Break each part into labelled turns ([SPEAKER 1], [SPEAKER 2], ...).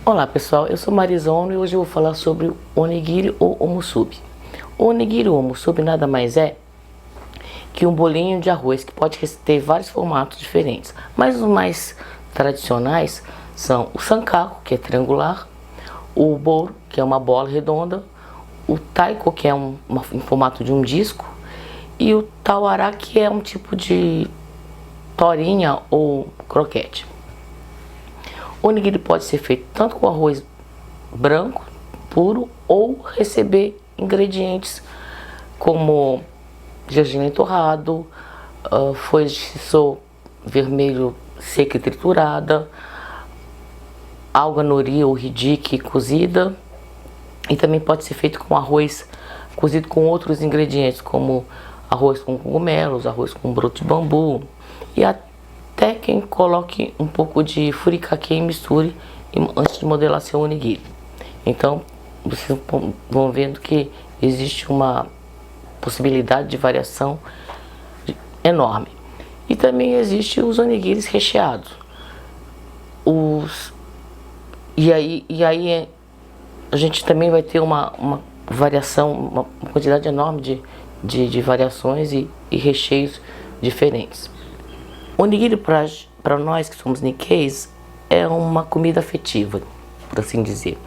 [SPEAKER 1] Olá pessoal, eu sou Marisono e hoje eu vou falar sobre o onigiri ou omusubi. O onigiri ou omusubi nada mais é que um bolinho de arroz que pode ter vários formatos diferentes, mas os mais tradicionais são o sankaku, que é triangular, o boro, que é uma bola redonda, o taiko, que é em formato de um disco, e o tawara, que é um tipo de torinha ou croquete. O onigiri pode ser feito tanto com arroz branco, puro, ou receber ingredientes como gergelim torrado, folhas de shiso vermelho seca e triturada, alga nori ou hibiki cozida, e também pode ser feito com arroz cozido com outros ingredientes como arroz com cogumelos, arroz com broto de bambu, e até quem coloque um pouco de furikake e misture antes de modelar seu onigiri. Então vocês vão vendo que existe uma possibilidade de variação enorme. E também existe os onigiris recheados. E aí a gente também vai ter uma variação, uma quantidade enorme de variações e recheios diferentes. Onigiri para nós que somos Nikkeis é uma comida afetiva, por assim dizer.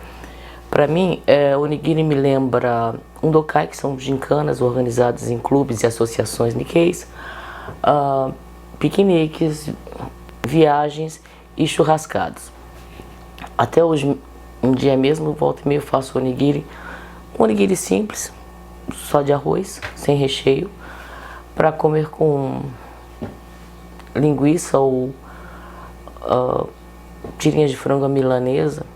[SPEAKER 1] Para mim, onigiri me lembra undokai, que são gincanas organizadas em clubes e associações Nikkeis, piqueniques, viagens e churrascadas. Até hoje, um dia mesmo, volta e meia eu faço onigiri. Um onigiri simples, só de arroz, sem recheio, para comer com linguiça ou tirinhas de frango à milanesa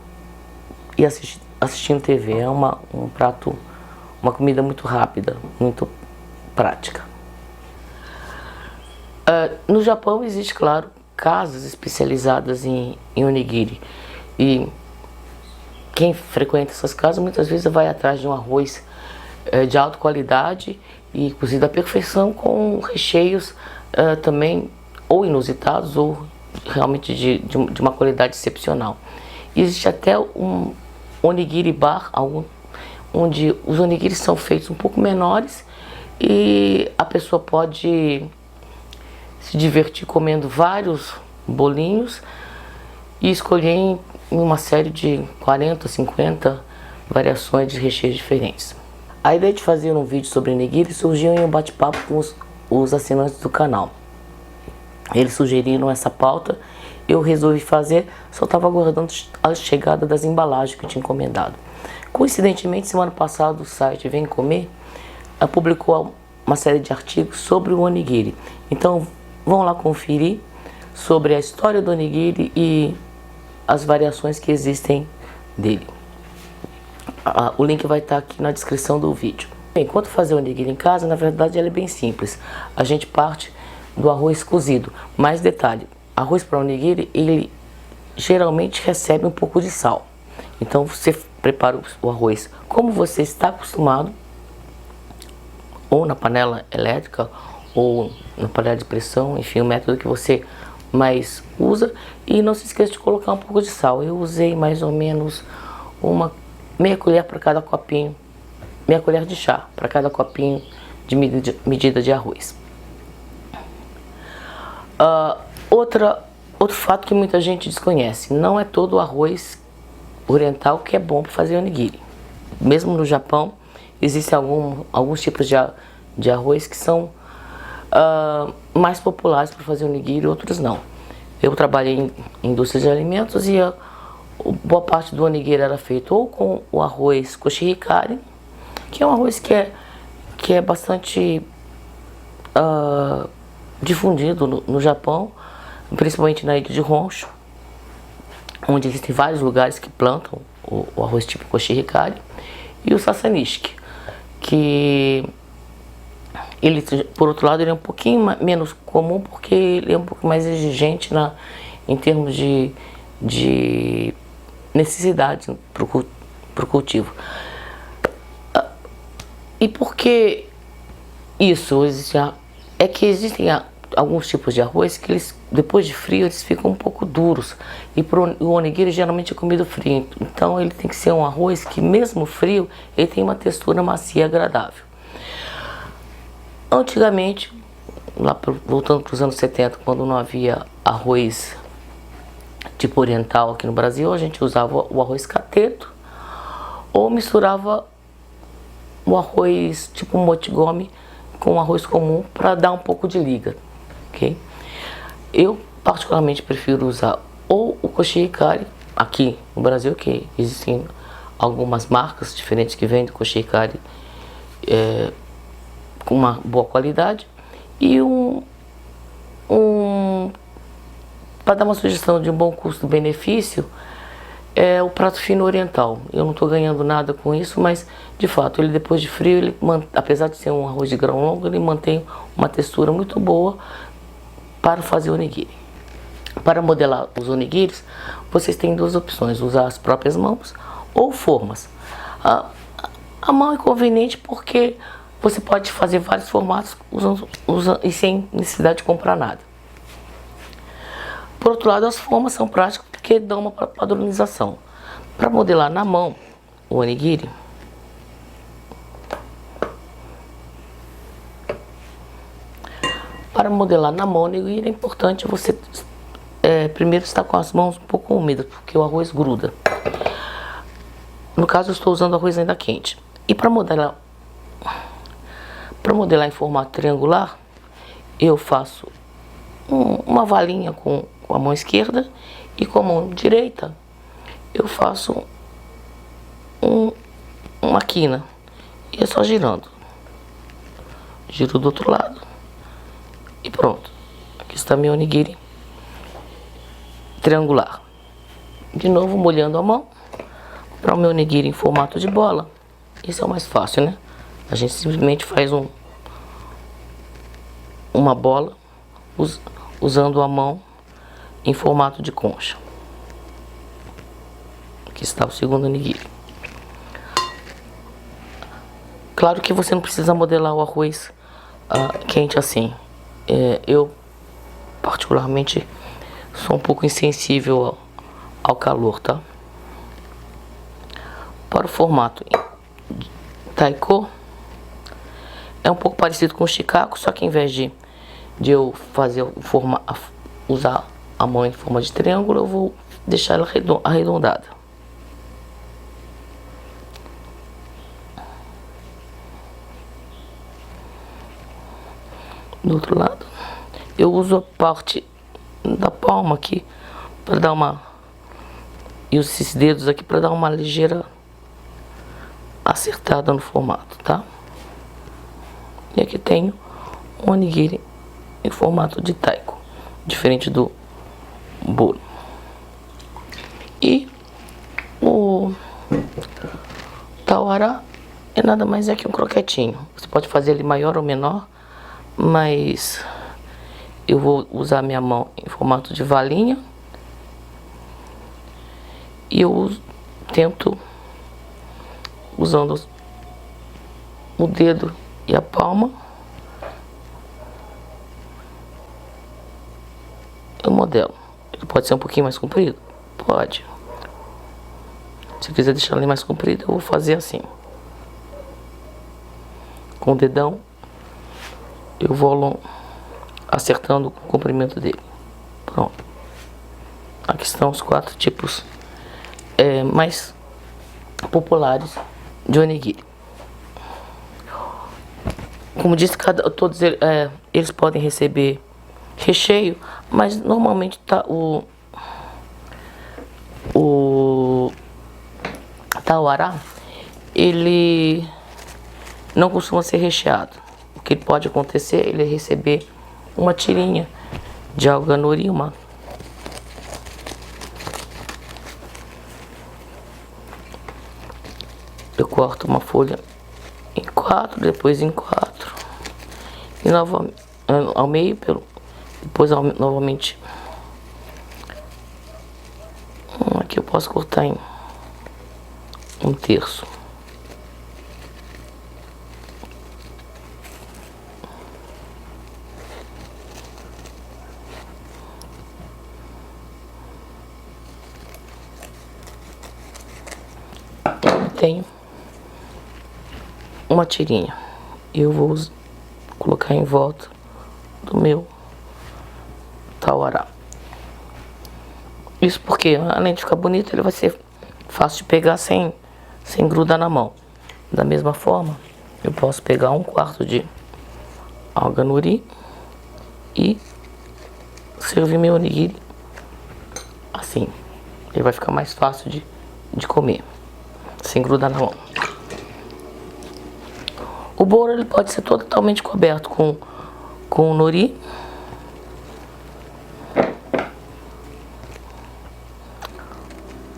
[SPEAKER 1] e assistindo TV. É um prato, uma comida muito rápida, muito prática. No Japão existe, claro, casas especializadas em onigiri, e quem frequenta essas casas muitas vezes vai atrás de um arroz de alta qualidade e cozido à perfeição, com recheios também ou inusitados ou realmente de uma qualidade excepcional. Existe até um onigiri bar, onde os onigiris são feitos um pouco menores e a pessoa pode se divertir comendo vários bolinhos e escolher em uma série de 40, 50 variações de recheios diferentes. A ideia de fazer um vídeo sobre onigiri surgiu em um bate-papo com os assinantes do canal. Eles sugeriram essa pauta, eu resolvi fazer, só estava aguardando a chegada das embalagens que eu tinha encomendado. Coincidentemente, semana passada o site Vem Comer publicou uma série de artigos sobre o onigiri. Então vão lá conferir sobre a história do onigiri e as variações que existem dele. O link vai estar aqui na descrição do vídeo. Bem, quanto fazer o onigiri em casa, na verdade ele é bem simples. A gente parte do arroz cozido. Mais detalhe, arroz para onigiri, ele geralmente recebe um pouco de sal. Então você prepara o arroz como você está acostumado, ou na panela elétrica, ou na panela de pressão, enfim, o método que você mais usa. E não se esqueça de colocar um pouco de sal. Eu usei mais ou menos meia colher para cada copinho, meia colher de chá para cada copinho de medida de arroz. Outro fato que muita gente desconhece: não é todo o arroz oriental que é bom para fazer onigiri. Mesmo no Japão existem alguns tipos de arroz que são mais populares para fazer onigiri, outros não. Eu trabalhei em indústria de alimentos e boa parte do onigiri era feito ou com o arroz koshihikari, que é um arroz que é bastante difundido no Japão, principalmente na ilha de Honshu, onde existem vários lugares que plantam o arroz tipo koshihikari, e o sasanishiki, que ele, por outro lado, ele é um pouquinho menos comum porque ele é um pouco mais exigente em termos de necessidade para o cultivo. E por que isso? É que existem alguns tipos de arroz que eles depois de frio, eles ficam um pouco duros. E o onigiri geralmente é comido frio. Então ele tem que ser um arroz que, mesmo frio, ele tem uma textura macia e agradável. Antigamente, voltando para os anos 70, quando não havia arroz tipo oriental aqui no Brasil, a gente usava o arroz cateto ou misturava o arroz tipo motigome com o arroz comum para dar um pouco de liga, ok? Eu particularmente prefiro usar ou o koshihikari aqui no Brasil, que existem algumas marcas diferentes que vendem koshihikari com uma boa qualidade, e para dar uma sugestão de um bom custo-benefício, é o prato fino oriental. Eu não estou ganhando nada com isso, mas de fato, ele depois de frio, apesar de ser um arroz de grão longo, ele mantém uma textura muito boa para fazer onigiri. Para modelar os onigiris, vocês têm duas opções: usar as próprias mãos ou formas. A mão é conveniente porque você pode fazer vários formatos e sem necessidade de comprar nada. Por outro lado, as formas são práticas porque dão uma padronização. Para modelar na mão o onigiri, é importante você primeiro estar com as mãos um pouco úmidas, porque o arroz gruda. No caso, eu estou usando arroz ainda quente. E para modelar em formato triangular, eu faço uma valinha com a mão esquerda e com a mão direita eu faço uma quina. E é só girando. Giro do outro lado e pronto. Aqui está meu onigiri triangular. De novo, molhando a mão para o meu onigiri em formato de bola. Isso é o mais fácil, né? A gente simplesmente faz uma bola usando a mão em formato de concha. Aqui está o segundo onigiri. Claro que você não precisa modelar o arroz quente assim. Eu particularmente sou um pouco insensível ao calor, tá? Para o formato taiko, é um pouco parecido com o shikaku, só que em vez de eu usar a mão em forma de triângulo, eu vou deixar ela arredondada. Do outro lado, eu uso a parte da palma aqui para dar e esses dedos aqui para dar uma ligeira acertada no formato, tá? E aqui tenho um onigiri em formato de taiko, diferente do bolo. E o tawara é nada mais que um croquetinho. Você pode fazer ele maior ou menor, mas eu vou usar minha mão em formato de valinha e eu tento, usando o dedo e a palma, eu modelo. Ele pode ser um pouquinho mais comprido? Pode. Se eu quiser deixar ele mais comprido, eu vou fazer assim. Com o dedão, eu vou acertando o comprimento dele. Pronto. Aqui estão os 4 tipos mais populares de onigiri. Como disse, todos eles podem receber recheio, mas normalmente o tawara, ele não costuma ser recheado. O que pode acontecer é ele receber uma tirinha de alga nori, eu corto uma folha em 4, depois em 4 e novamente ao meio, depois novamente aqui eu posso cortar em 1/3. tenho uma tirinha. Eu vou colocar em volta do meu tauará. Isso porque, além de ficar bonito, ele vai ser fácil de pegar sem grudar na mão. Da mesma forma, eu posso pegar 1/4 de alga nori e servir meu onigiri assim. Ele vai ficar mais fácil de comer, sem grudar na mão. O bolo ele pode ser totalmente coberto com nori.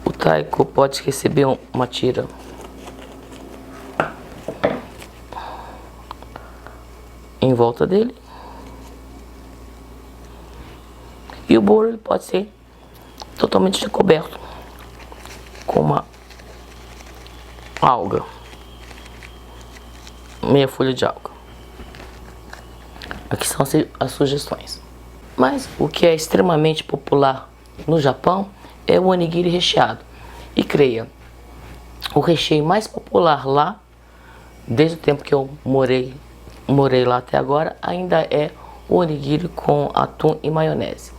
[SPEAKER 1] O taiko pode receber uma tira em volta dele. E o bolo ele pode ser totalmente coberto com uma alga, meia folha de alga. Aqui são as sugestões. Mas o que é extremamente popular no Japão é o onigiri recheado. E creia, o recheio mais popular lá, desde o tempo que eu morei lá até agora, ainda é o onigiri com atum e maionese.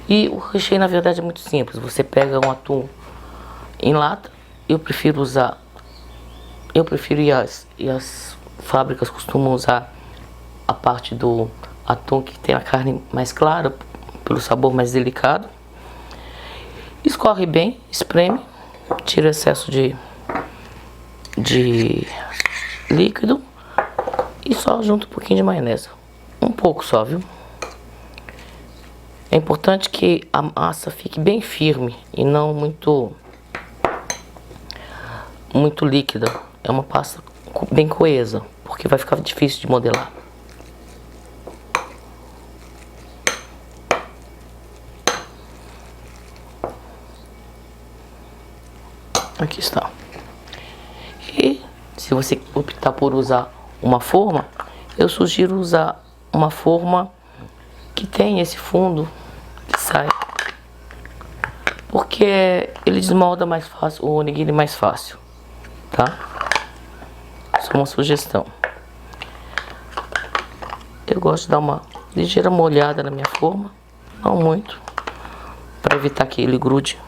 [SPEAKER 1] E o recheio na verdade é muito simples. Você pega um atum em lata. Eu prefiro e as fábricas costumam usar a parte do atum que tem a carne mais clara, pelo sabor mais delicado. Escorre bem, espreme, tira o excesso de líquido e só junta um pouquinho de maionese. Um pouco só, viu? É importante que a massa fique bem firme e não muito líquida. É uma pasta bem coesa, porque vai ficar difícil de modelar. Aqui está. E se você optar por usar uma forma, eu sugiro usar uma forma que tem esse fundo que sai, porque ele desmolda mais fácil, o onigiri mais fácil, tá? Só uma sugestão. Eu gosto de dar uma ligeira molhada na minha forma, não muito, para evitar que ele grude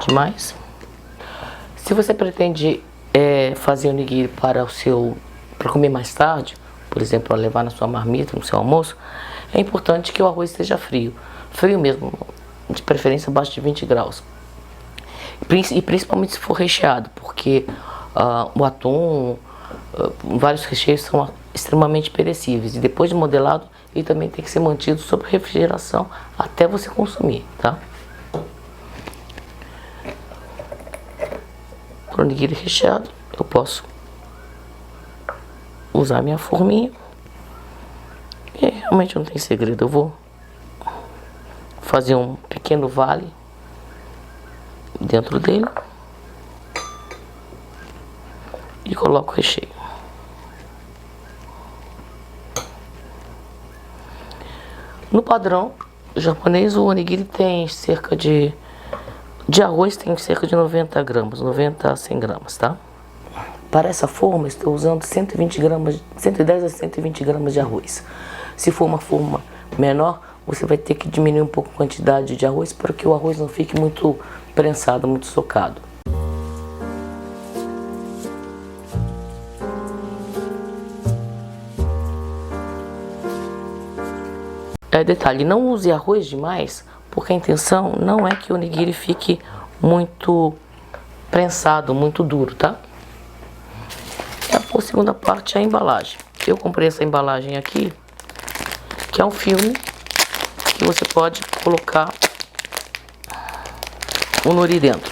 [SPEAKER 1] demais. Se você pretende fazer onigiri para comer mais tarde, por exemplo, para levar na sua marmita, no seu almoço, é importante que o arroz esteja frio mesmo, de preferência abaixo de 20 graus. E principalmente se for recheado, porque o atum, vários recheios são extremamente perecíveis. E depois de modelado, ele também tem que ser mantido sob refrigeração até você consumir, tá? Para o onigiri recheado, eu posso usar minha forminha. E realmente não tem segredo, eu vou fazer um pequeno vale dentro dele e coloco o recheio. No padrão japonês, o onigiri tem cerca de arroz tem cerca de 90 gramas, 90 a 100 gramas, tá? Para essa forma, estou usando 110 a 120 gramas de arroz. Se for uma forma menor, você vai ter que diminuir um pouco a quantidade de arroz para que o arroz não fique muito prensado, muito socado. Detalhe, não use arroz demais, porque a intenção não é que o onigiri fique muito prensado, muito duro, tá? E a segunda parte é a embalagem. Eu comprei essa embalagem aqui, que é um filme que você pode colocar o nori dentro.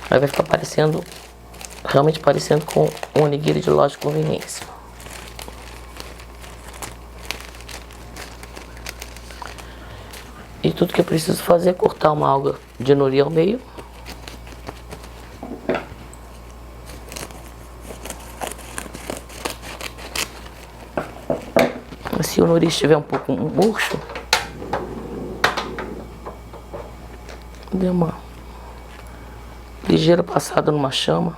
[SPEAKER 1] Aí vai ficar realmente parecendo com um onigiri de loja de conveniência. E tudo que eu preciso fazer é cortar uma alga de nori ao meio. Se o nori estiver um pouco murcho, dê uma ligeira passada numa chama,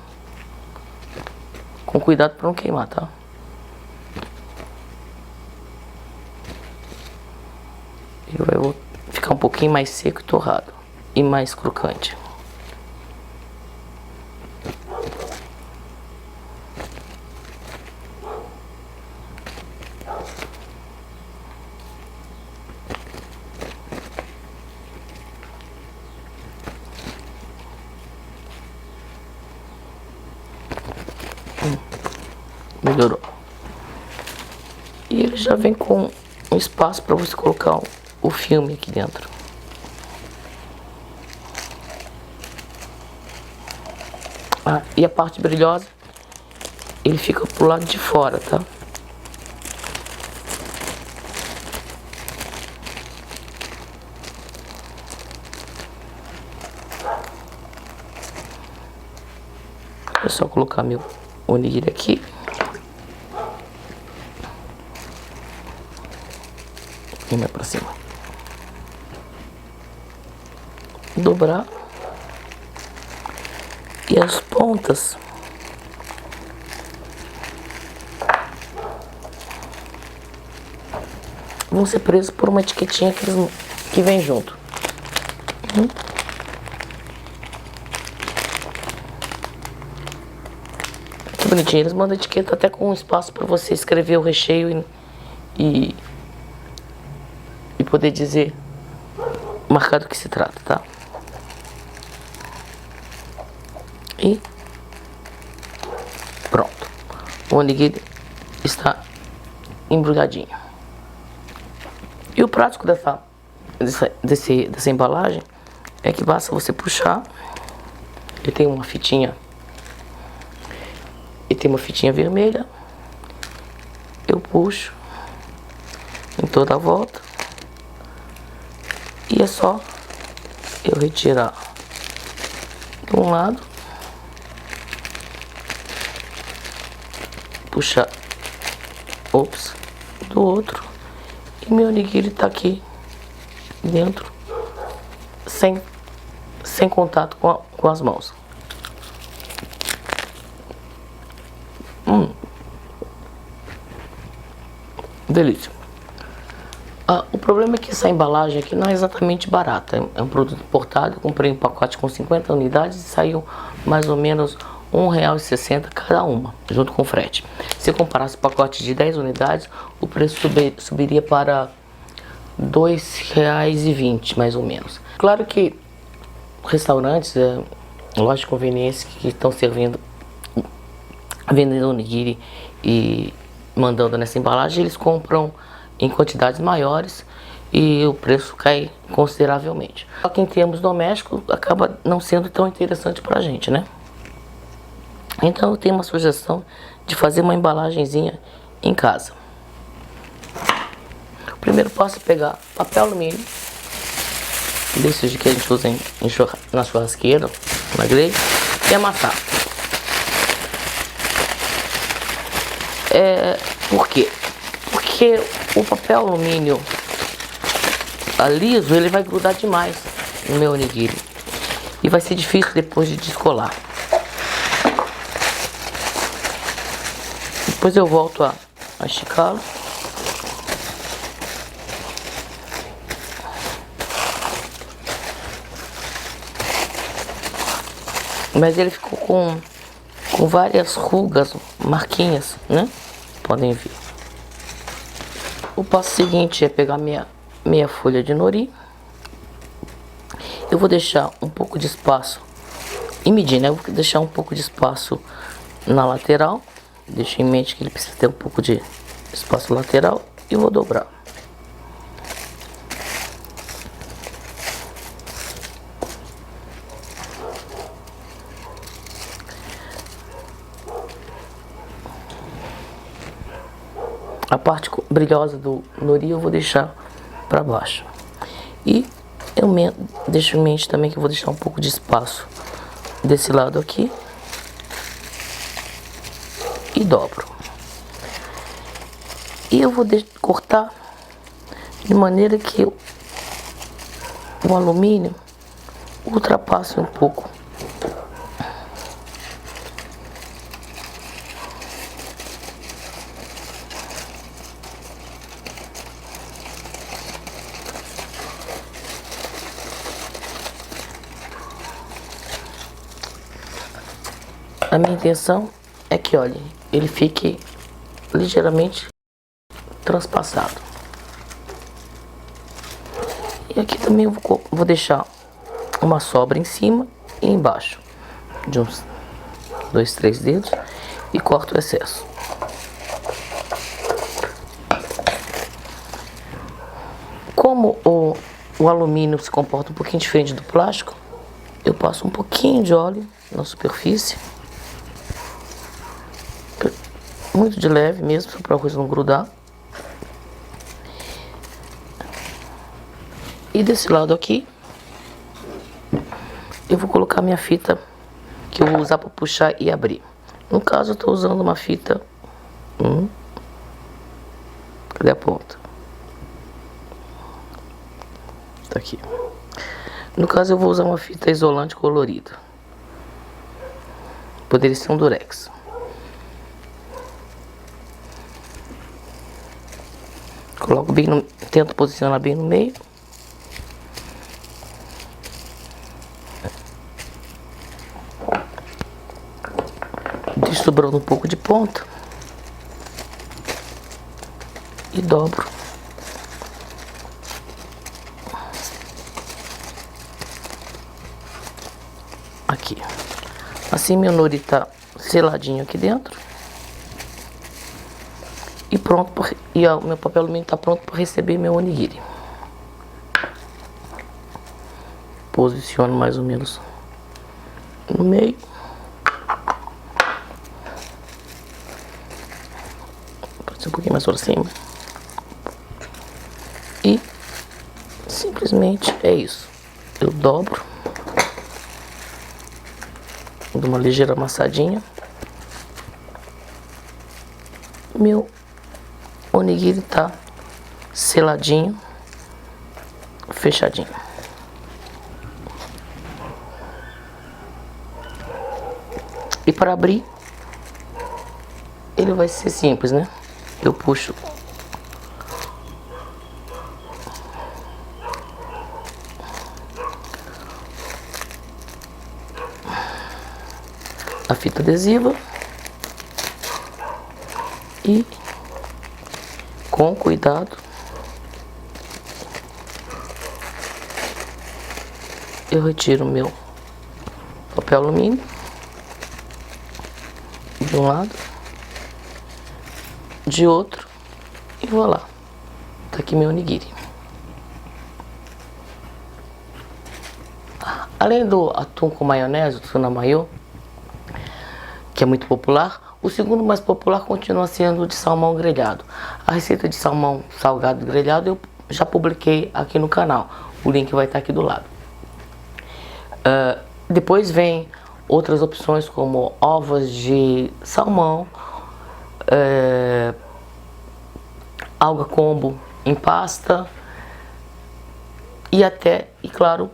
[SPEAKER 1] com cuidado para não queimar, tá? Ele vai ficar um pouquinho mais seco e torrado e mais crocante. Melhorou. E ele já vem com um espaço para você colocar o filme aqui dentro. Ah, e a parte brilhosa, ele fica pro lado de fora, tá? É só colocar meu onigiri aqui. E vai pra cima. Dobrar. E as pontas vão ser presas por uma etiquetinha que vem junto. Que bonitinho. Eles mandam a etiqueta até com um espaço para você escrever o recheio e poder dizer, marcar do que se trata, tá? E pronto. O onigiri está embrulhadinho. E o prático dessa embalagem é que basta você puxar. Ele tem uma fitinha. E tem uma fitinha vermelha. Eu puxo em toda a volta. E é só eu retirar de um lado, puxar, do outro, e meu onigiri tá aqui dentro, sem contato com as mãos. Delícia. O problema é que essa embalagem aqui não é exatamente barata. É um produto importado. Eu comprei um pacote com 50 unidades e saiu mais ou menos R$1,60 cada uma, junto com frete. Se eu comparasse o pacote de 10 unidades, o preço subiria para R$2,20 mais ou menos. Claro que restaurantes, lojas de conveniência que estão vendendo onigiri e mandando nessa embalagem, eles compram em quantidades maiores e o preço cai consideravelmente. Só que em termos domésticos acaba não sendo tão interessante pra gente, né? Então eu tenho uma sugestão de fazer uma embalagenzinha em casa. O primeiro passo é pegar papel alumínio, desses que a gente usa na churrasqueira, na grelha, e amassar. Por quê? Porque o papel alumínio liso, ele vai grudar demais no meu onigiri e vai ser difícil depois de descolar. Depois eu volto a esticá-lo. Mas ele ficou com várias rugas, marquinhas, né? Podem ver. O passo seguinte é pegar meia folha de nori. Eu vou deixar um pouco de espaço e medir, né? Eu vou deixar um pouco de espaço na lateral. Deixa em mente que ele precisa ter um pouco de espaço lateral e vou dobrar. A parte brilhosa do nori eu vou deixar para baixo. E eu deixo em mente também que eu vou deixar um pouco de espaço desse lado aqui. E dobro. E eu vou cortar de maneira que o alumínio ultrapasse um pouco A minha intenção é que, olha, ele fique ligeiramente transpassado. E aqui também eu vou deixar uma sobra em cima e embaixo, de uns 2, 3 dedos, e corto o excesso. Como o alumínio se comporta um pouquinho diferente do plástico, eu passo um pouquinho de óleo na superfície, muito de leve mesmo, para o arroz não grudar. E desse lado aqui, eu vou colocar minha fita que eu vou usar para puxar e abrir. No caso, eu estou usando uma fita. Cadê a ponta? Tá aqui. No caso, eu vou usar uma fita isolante colorida. Poderia ser um durex. Coloco bem no, tento posicionar bem no meio. Deixo sobrando um pouco de ponta. E dobro. Aqui. Assim meu nori tá seladinho aqui dentro. E pronto, o meu papel alumínio tá pronto para receber meu onigiri. Posiciono mais ou menos no meio. Pode ser um pouquinho mais para cima. E simplesmente é isso. Eu dobro. Dou uma ligeira amassadinha. Meu onigiri tá seladinho, fechadinho. E para abrir, ele vai ser simples, né? Eu puxo a fita adesiva e com cuidado eu retiro o meu papel alumínio de um lado, de outro, e vou lá. Tá aqui meu onigiri. Além do atum com maionese, o tuna mayo, que é muito popular, o segundo mais popular continua sendo o de salmão grelhado. A receita de salmão salgado grelhado eu já publiquei aqui no canal. O link vai estar aqui do lado. Depois vem outras opções como ovos de salmão, alga combo em pasta e até, e claro,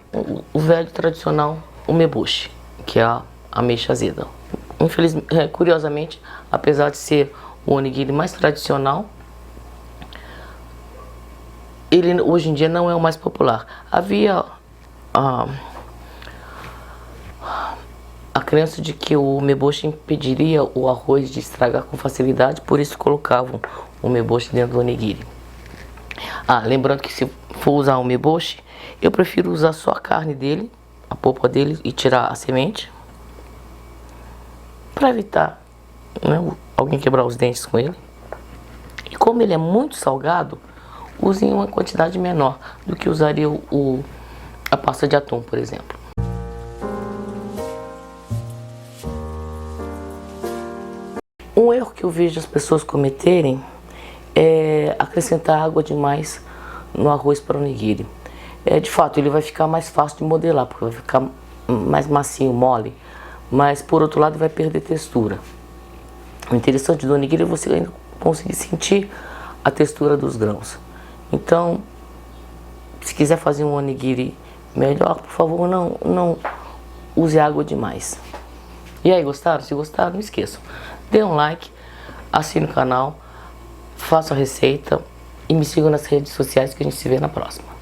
[SPEAKER 1] o velho tradicional umeboshi, que é a ameixa azeda. Infelizmente, curiosamente, apesar de ser o onigiri mais tradicional, ele hoje em dia não é o mais popular. Havia a crença de que o umeboshi impediria o arroz de estragar com facilidade, por isso colocavam o umeboshi dentro do onigiri. Lembrando que se for usar o umeboshi, eu prefiro usar só a carne dele, a polpa dele, e tirar a semente, para evitar, né, alguém quebrar os dentes com ele. E como ele é muito salgado, use em uma quantidade menor do que usaria a pasta de atum, por exemplo. Um erro que eu vejo as pessoas cometerem é acrescentar água demais no arroz para onigiri. De fato, ele vai ficar mais fácil de modelar, porque vai ficar mais macio, mole, mas por outro lado vai perder textura. O interessante do onigiri é você ainda conseguir sentir a textura dos grãos. Então, se quiser fazer um onigiri melhor, por favor, não use água demais. E aí, gostaram? Se gostaram, não esqueçam. Dê um like, assine o canal, faça a receita e me sigam nas redes sociais que a gente se vê na próxima.